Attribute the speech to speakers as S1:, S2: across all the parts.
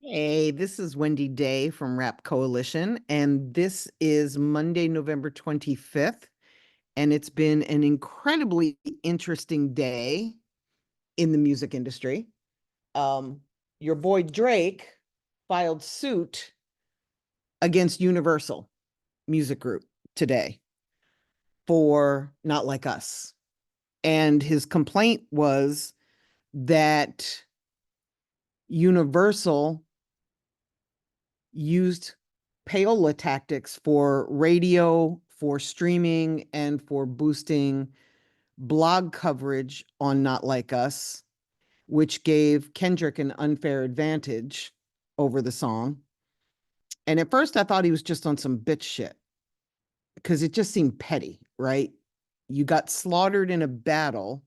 S1: Hey, this is Wendy Day from Rap Coalition, and this is Monday, November 25th. And it's been an incredibly interesting day in the music industry. Um, your boy Drake filed suit against Universal Music Group today for Not Like Us. And his complaint was that Universal used payola tactics for radio, for streaming, and for boosting blog coverage on Not Like Us, which gave Kendrick an unfair advantage over the song. And at first, I thought he was just on some bitch shit because it just seemed petty, right? You got slaughtered in a battle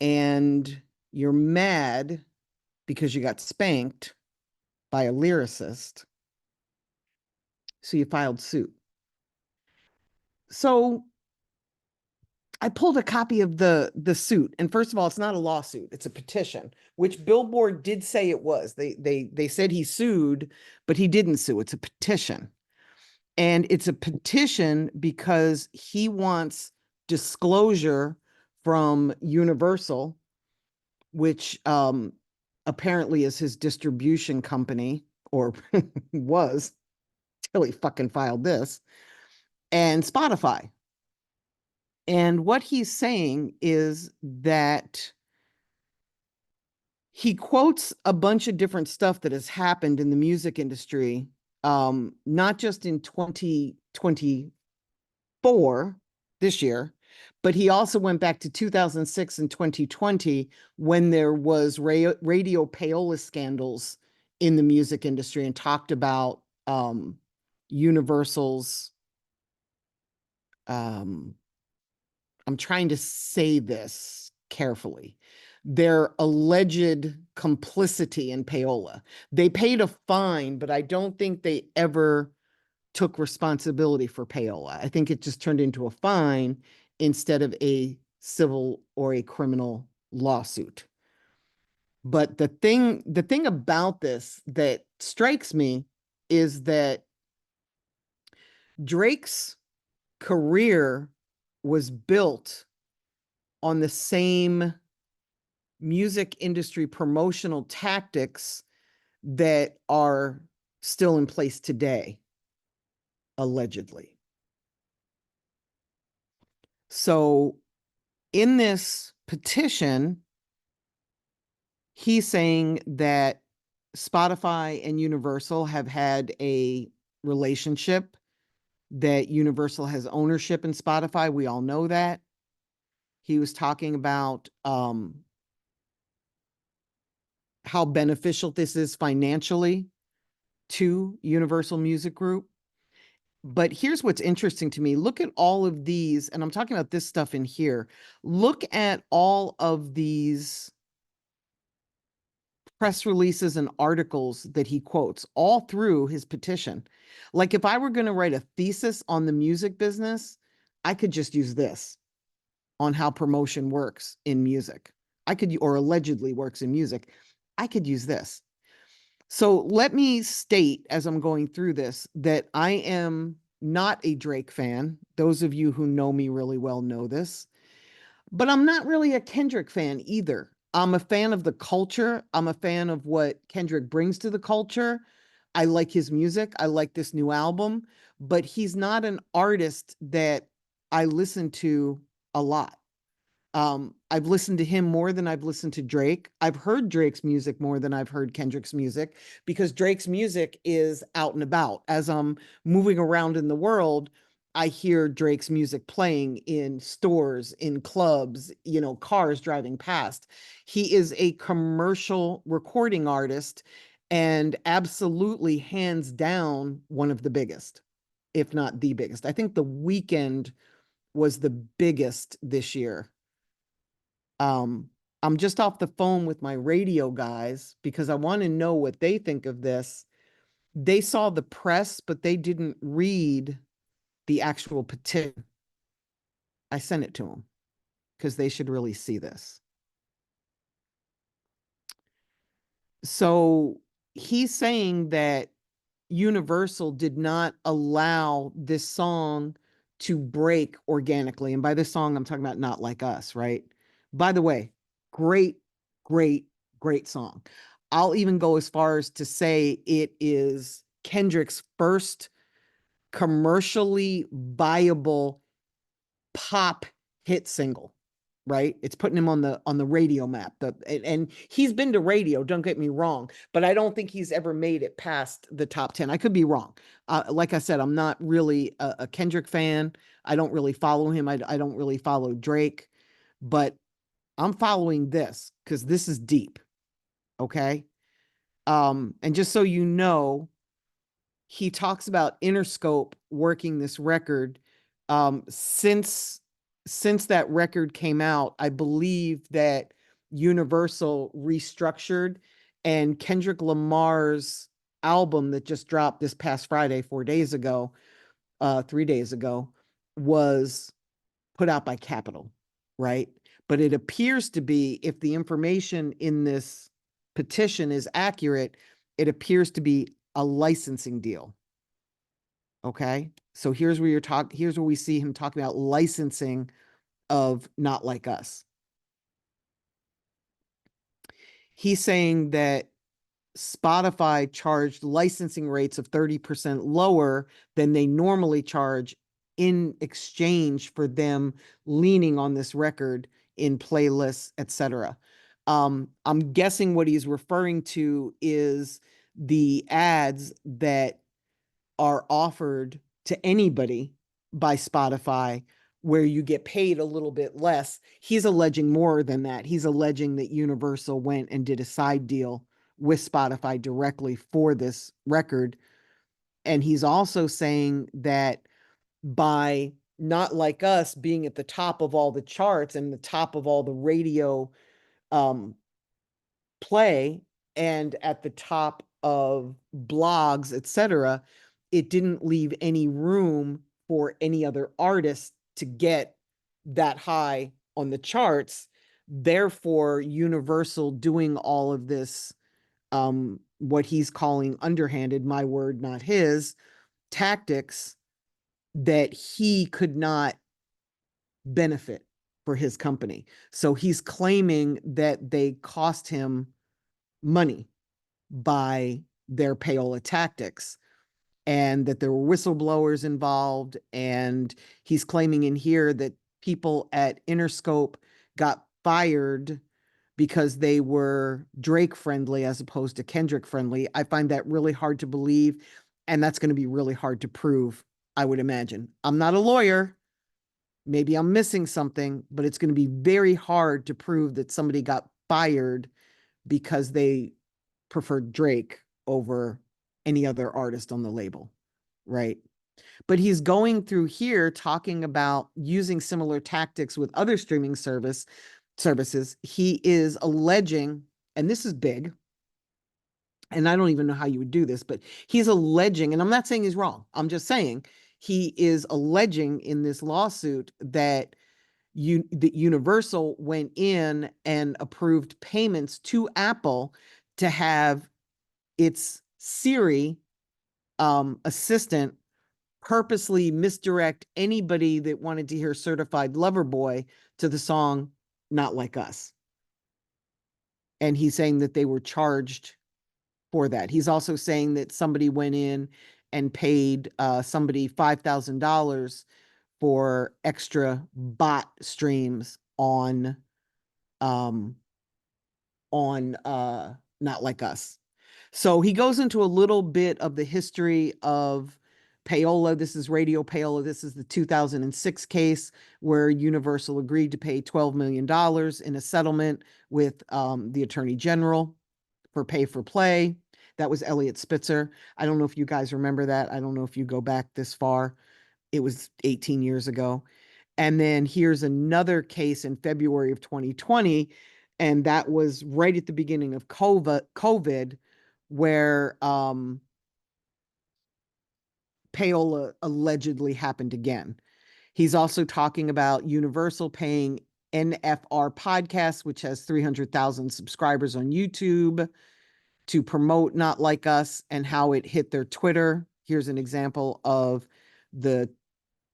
S1: and you're mad because you got spanked by a lyricist. So you filed suit. So I pulled a copy of the suit, and first of all, it's not a lawsuit; it's a petition, which Billboard did say it was. They said he sued, but he didn't sue. It's a petition, and it's a petition because he wants disclosure from Universal, which apparently is his distribution company, or was till he fucking filed this, and Spotify. And what he's saying is that he quotes a bunch of different stuff that has happened in the music industry, not just in 2024, this year, but he also went back to 2006 and 2020 when there was radio payola scandals in the music industry, and talked about Universal's um, I'm trying to say this carefully, their alleged complicity in payola. They paid a fine, but I don't think they ever took responsibility for payola. I think it just turned into a fine instead of a civil or a criminal lawsuit. But the thing about this that strikes me is that Drake's career was built on the same music industry promotional tactics that are still in place today, allegedly. So in this petition, he's saying that Spotify and Universal have had a relationship, that Universal has ownership in Spotify. We all know that. He was talking about how beneficial this is financially to Universal Music Group. But here's what's interesting to me. Look at all of these, and I'm talking about this stuff in here. Look at all of these press releases and articles that he quotes all through his petition. Like if I were going to write a thesis on the music business, I could just use this on how promotion works in music. I could, or allegedly works in music. I could use this. So let me state as I'm going through this that I am not a Drake fan. Those of you who know me really well know this, but I'm not really a Kendrick fan either. I'm a fan of the culture. I'm a fan of what Kendrick brings to the culture. I like his music. I like this new album, but he's not an artist that I listen to a lot. I've listened to him more than I've listened to Drake. I've heard Drake's music more than I've heard Kendrick's music because Drake's music is out and about. As I'm moving around in the world, I hear Drake's music playing in stores, in clubs, cars driving past. He is a commercial recording artist and absolutely hands down one of the biggest, if not the biggest. I think The Weeknd was the biggest this year. I'm just off the phone with my radio guys because I want to know what they think of this. They saw the press, but they didn't read the actual petition. I sent it to them because they should really see this. So he's saying that Universal did not allow this song to break organically. And by this song, I'm talking about Not Like Us, right? By the way, great, great, great song. I'll even go as far as to say it is Kendrick's first commercially viable pop hit single, right? It's putting him on the radio map. And he's been to radio, don't get me wrong, but I don't think he's ever made it past the top 10. I could be wrong. Like I said, I'm not really a Kendrick fan. I don't really follow him. I don't really follow Drake, but I'm following this because this is deep. Okay. And just so you know, he talks about Interscope working this record. Since that record came out, I believe that Universal restructured, and Kendrick Lamar's album that just dropped this past Friday, 4 days ago, 3 days ago, was put out by Capitol, right? But it appears to be, if the information in this petition is accurate, it appears to be a licensing deal. Okay. So here's where we see him talking about licensing of Not Like Us. He's saying that Spotify charged licensing rates of 30% lower than they normally charge in exchange for them leaning on this record in playlists, etc. I'm guessing what he's referring to is the ads that are offered to anybody by Spotify where you get paid a little bit less. He's alleging more than that. He's alleging that Universal went and did a side deal with Spotify directly for this record. And he's also saying that by Not Like Us being at the top of all the charts and the top of all the radio um, play and at the top of blogs, etc., it didn't leave any room for any other artist to get that high on the charts. Therefore, Universal doing all of this, what he's calling underhanded, my word, not his, tactics that he could not benefit for his company. So he's claiming that they cost him money by their payola tactics and that there were whistleblowers involved. And he's claiming in here that people at Interscope got fired because they were Drake friendly as opposed to Kendrick friendly. I find that really hard to believe. And that's going to be really hard to prove, I would imagine. I'm not a lawyer. Maybe I'm missing something, but it's going to be very hard to prove that somebody got fired because they preferred Drake over any other artist on the label, right? But he's going through here talking about using similar tactics with other streaming services. He is alleging, and this is big, and I don't even know how you would do this, but he's alleging, and I'm not saying he's wrong. I'm just saying he is alleging in this lawsuit that Universal went in and approved payments to Apple to have its Siri assistant purposely misdirect anybody that wanted to hear Certified Lover Boy to the song Not Like Us. And he's saying that they were charged for that. He's also saying that somebody went in and paid somebody $5,000 for extra bot streams um, on Not Like Us. So he goes into a little bit of the history of payola. This is radio payola. This is the 2006 case where Universal agreed to pay $12 million in a settlement with the Attorney General for pay for play. That was Elliot Spitzer. I don't know if you guys remember that. I don't know if you go back this far. It was 18 years ago. And then here's another case in February of 2020. And that was right at the beginning of COVID where payola allegedly happened again. He's also talking about Universal paying NFR Podcast, which has 300,000 subscribers on YouTube, to promote Not Like Us and how it hit their Twitter. Here's an example of the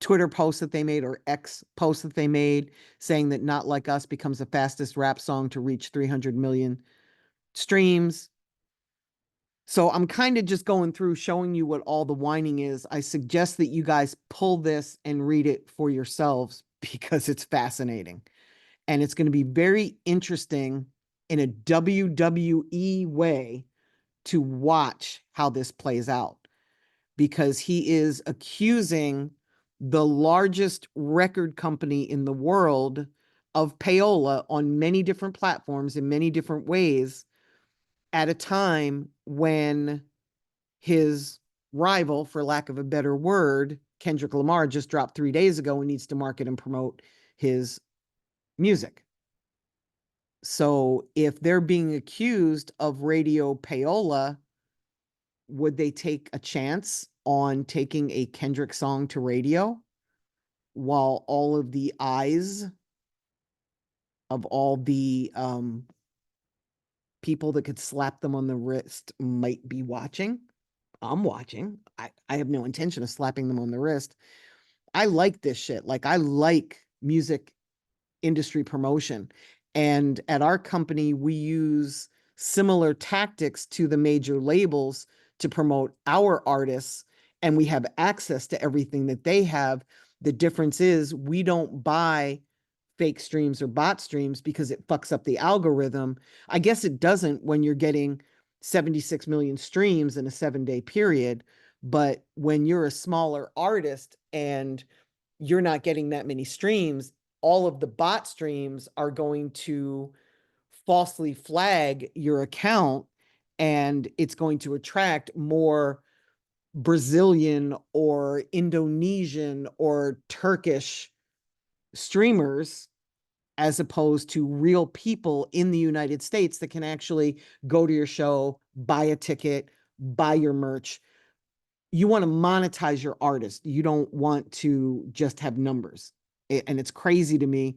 S1: Twitter post that they made, or X post that they made, saying that Not Like Us becomes the fastest rap song to reach 300 million streams. So I'm kind of just going through showing you what all the whining is. I suggest that you guys pull this and read it for yourselves because it's fascinating. And it's going to be very interesting in a WWE way to watch how this plays out, because he is accusing the largest record company in the world of payola on many different platforms in many different ways at a time when his rival, for lack of a better word, Kendrick Lamar, just dropped 3 days ago and needs to market and promote his music. So if they're being accused of radio payola, would they take a chance on taking a Kendrick song to radio while all of the eyes of all the people that could slap them on the wrist might be watching? I'm watching. I have no intention of slapping them on the wrist. I like this shit. Like, I like music industry promotion. And at our company, we use similar tactics to the major labels to promote our artists, and we have access to everything that they have. The difference is we don't buy fake streams or bot streams because it fucks up the algorithm. I guess it doesn't when you're getting 76 million streams in a 7-day period. But when you're a smaller artist and you're not getting that many streams, all of the bot streams are going to falsely flag your account, and it's going to attract more Brazilian or Indonesian or Turkish streamers as opposed to real people in the United States that can actually go to your show, buy a ticket, buy your merch. You want to monetize your artist. You don't want to just have numbers. And it's crazy to me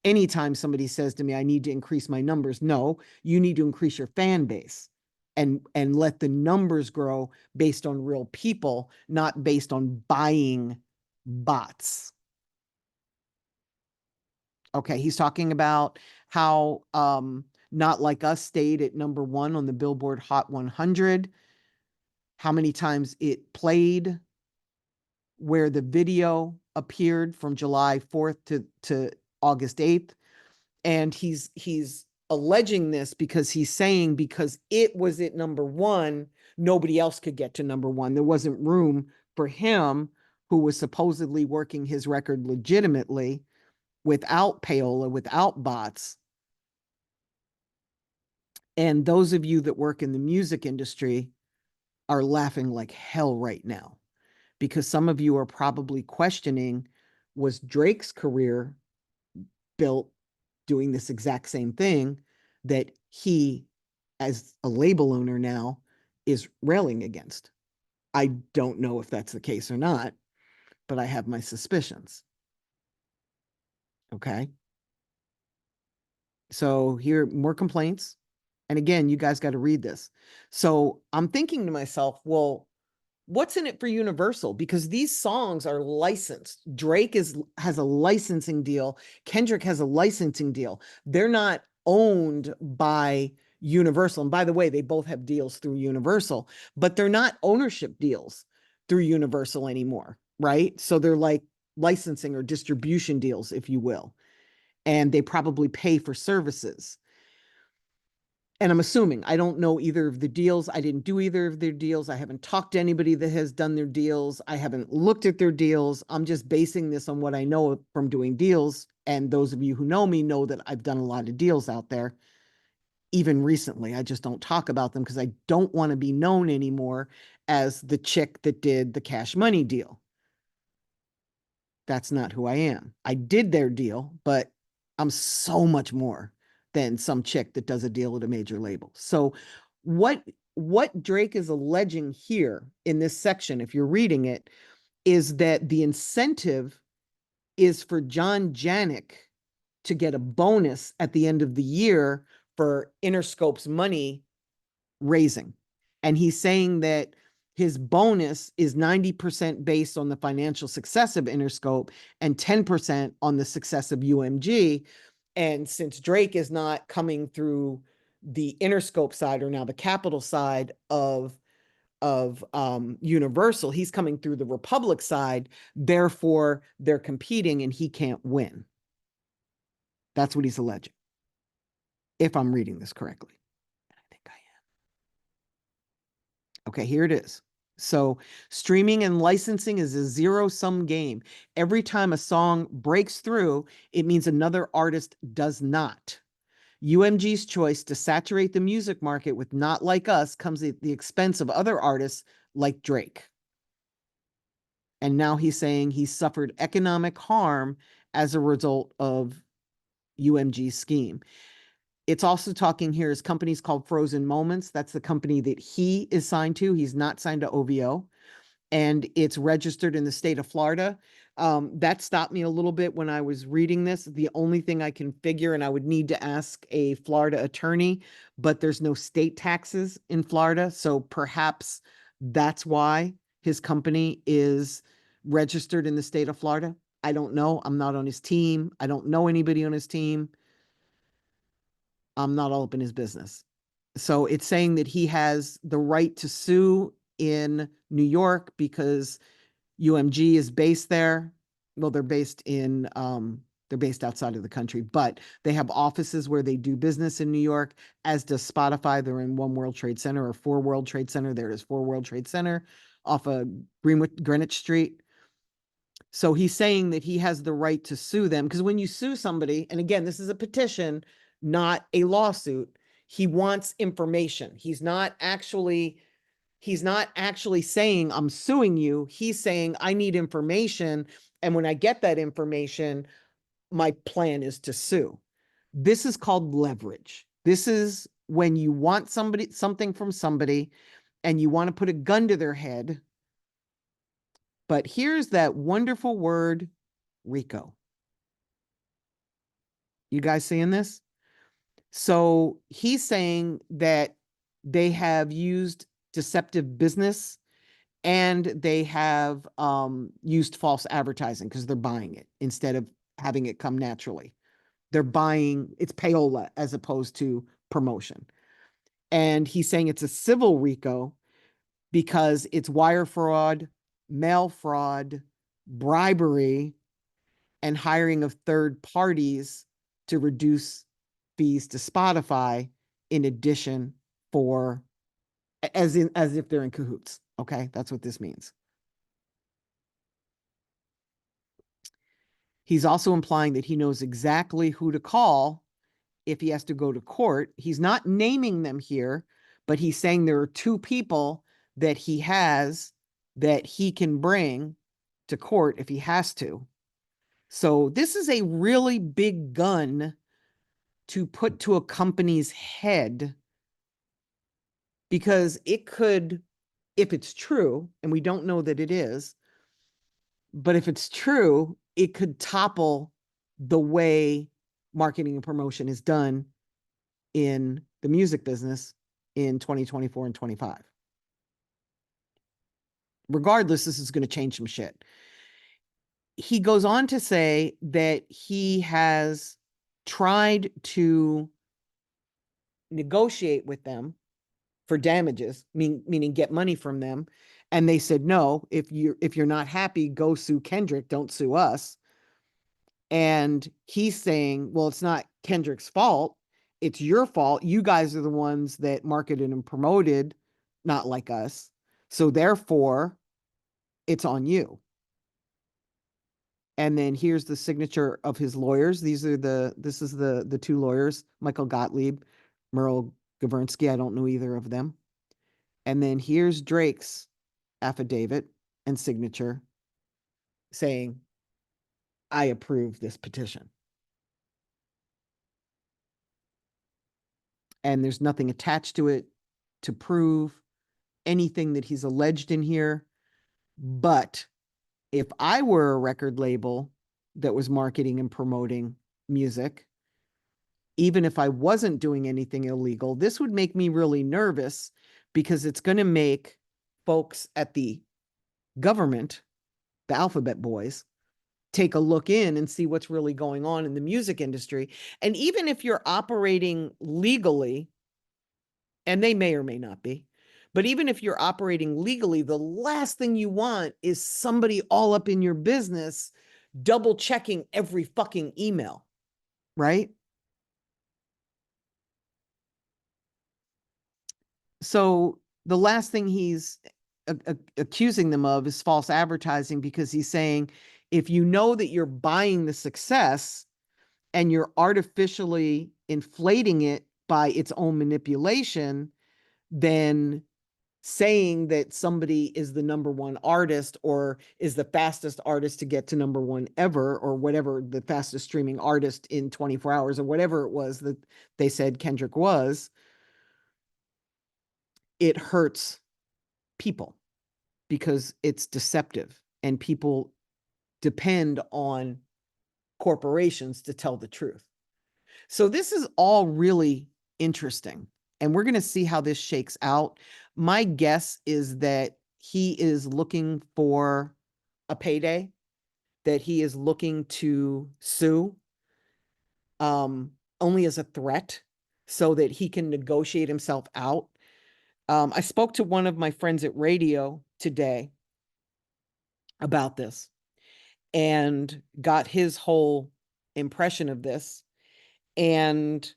S1: anytime somebody says to me, I need to increase my numbers. No, you need to increase your fan base and let the numbers grow based on real people, not based on buying bots. Okay, he's talking about how Not Like Us stayed at #1 on the Billboard Hot 100, how many times it played, where the video appeared from July 4th to August 8th. And he's alleging this because he's saying because it was at #1, nobody else could get to #1. There wasn't room for him, who was supposedly working his record legitimately without payola, without bots. And those of you that work in the music industry are laughing like hell right now, because some of you are probably questioning, was Drake's career built doing this exact same thing that he, as a label owner now, is railing against? I don't know if that's the case or not, but I have my suspicions. Okay. So here, more complaints. And again, you guys got to read this. So I'm thinking to myself, well, what's in it for Universal? Because these songs are licensed. Drake has a licensing deal. Kendrick has a licensing deal. They're not owned by Universal. And by the way, they both have deals through Universal, but they're not ownership deals through Universal anymore, right? So they're like licensing or distribution deals, if you will. And they probably pay for services. And I'm assuming, I don't know either of the deals. I didn't do either of their deals. I haven't talked to anybody that has done their deals. I haven't looked at their deals. I'm just basing this on what I know from doing deals. And those of you who know me know that I've done a lot of deals out there, even recently. I just don't talk about them because I don't want to be known anymore as the chick that did the Cash Money deal. That's not who I am. I did their deal, but I'm so much more than some chick that does a deal with a major label. So what Drake is alleging here in this section, if you're reading it, is that the incentive is for John Janik to get a bonus at the end of the year for Interscope's money raising. And he's saying that his bonus is 90% based on the financial success of Interscope and 10% on the success of UMG. And since Drake is not coming through the Interscope side or now the capital side of Universal, he's coming through the Republic side. Therefore, they're competing and he can't win. That's what he's alleging, if I'm reading this correctly. I think I am. Okay, here it is. So streaming and licensing is a zero-sum game. Every time a song breaks through, it means another artist does not. UMG's choice to saturate the music market with Not Like Us comes at the expense of other artists like Drake. And now he's saying he suffered economic harm as a result of UMG's scheme. It's also talking here is companies called Frozen Moments. That's the company that he is signed to. He's not signed to OVO. And it's registered in the state of Florida. That stopped me a little bit when I was reading this. The only thing I can figure, and I would need to ask a Florida attorney, but there's no state taxes in Florida. So perhaps that's why his company is registered in the state of Florida. I don't know. I'm not on his team. I don't know anybody on his team. I'm not all up in his business. So it's saying that he has the right to sue in New York because UMG is based there. Well, they're based outside of the country, but they have offices where they do business in New York, as does Spotify. They're in One World Trade Center or 4 World Trade Center. There it is, 4 World Trade Center off of Greenwich Street. So he's saying that he has the right to sue them because when you sue somebody, and again, this is a petition, not a lawsuit, he wants information. He's not actually saying I'm suing you. He's saying I need information. And when I get that information, my plan is to sue. This is called leverage. This is when you want something from somebody and you want to put a gun to their head. But here's that wonderful word, RICO. You guys seeing this? So he's saying that they have used deceptive business and they have used false advertising because they're buying it instead of having it come naturally. They're buying, it's payola as opposed to promotion. And he's saying it's a civil RICO because it's wire fraud, mail fraud, bribery, and hiring of third parties to reduce fees to Spotify in addition for as if they're in cahoots. Okay, that's what this means. He's also implying that he knows exactly who to call if he has to go to court. He's not naming them here, but he's saying there are 2 people that he has that he can bring to court if he has to. So this is a really big gun to put to a company's head because it could, if it's true, and we don't know that it is, but if it's true, it could topple the way marketing and promotion is done in the music business in 2024 and 25. Regardless, this is going to change some shit. He goes on to say that he has tried to negotiate with them for damages, meaning get money from them. And they said, no, if you're not happy, go sue Kendrick, don't sue us. And he's saying, well, it's not Kendrick's fault. It's your fault. You guys are the ones that marketed and promoted Not Like Us. So therefore, it's on you. And then here's the signature of his lawyers. This is the 2 lawyers, Michael Gottlieb, Merle Gavernsky. I don't know either of them. And then here's Drake's affidavit and signature saying, I approve this petition. And there's nothing attached to it to prove anything that he's alleged in here. But if I were a record label that was marketing and promoting music, even if I wasn't doing anything illegal, this would make me really nervous because it's going to make folks at the government, the alphabet boys, take a look in and see what's really going on in the music industry. And even if you're operating legally, and they may or may not be, but even if you're operating legally, the last thing you want is somebody all up in your business double checking every fucking email, right? So the last thing he's accusing them of is false advertising, because he's saying if you know that you're buying the success and you're artificially inflating it by its own manipulation, then saying that somebody is the number one artist or is the fastest artist to get to number one ever, or whatever, the fastest streaming artist in 24 hours or whatever it was that they said Kendrick was, it hurts people because it's deceptive and people depend on corporations to tell the truth. So this is all really interesting, and we're going to see how this shakes out. My guess is that he is looking for a payday, that he is looking to sue only as a threat so that he can negotiate himself out. I spoke to one of my friends at radio today about this and got his whole impression of this. And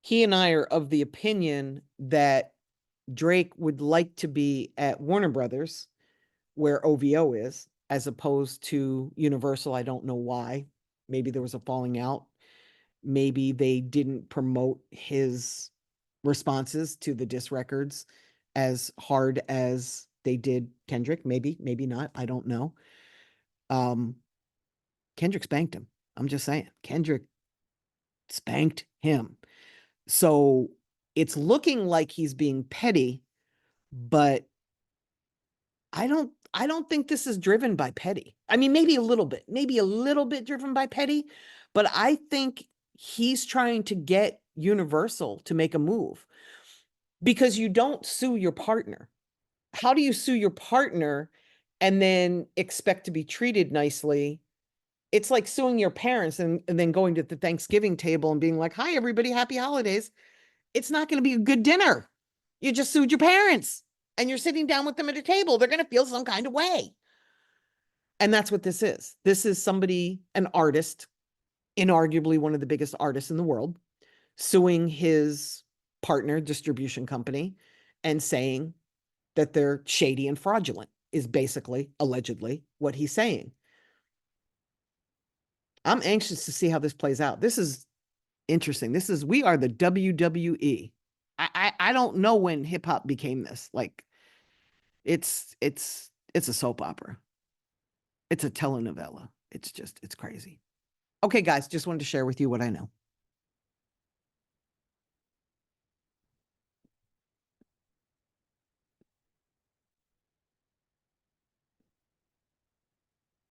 S1: he and I are of the opinion that Drake would like to be at Warner Brothers, where OVO is, as opposed to Universal. I don't know why. Maybe there was a falling out. Maybe they didn't promote his responses to the diss records as hard as they did Kendrick. Maybe, maybe not. I don't know. Kendrick spanked him. I'm just saying. Kendrick spanked him. So it's looking like he's being petty, but I don't think this is driven by petty. I mean, maybe a little bit driven by petty, but I think he's trying to get Universal to make a move, because you don't sue your partner. How do you sue your partner and then expect to be treated nicely? It's like suing your parents and then going to the Thanksgiving table and being like, "Hi, everybody, happy holidays." It's not going to be a good dinner. You just sued your parents and you're sitting down with them at a table. They're going to feel some kind of way. And that's what this is. This is somebody, an artist, inarguably one of the biggest artists in the world, suing his partner distribution company and saying that they're shady and fraudulent, is basically, allegedly, what he's saying. I'm anxious to see how this plays out. This is interesting. We are the WWE. I don't know when hip hop became this. Like, it's a soap opera. It's a telenovela. It's crazy. Okay, guys, just wanted to share with you what I know.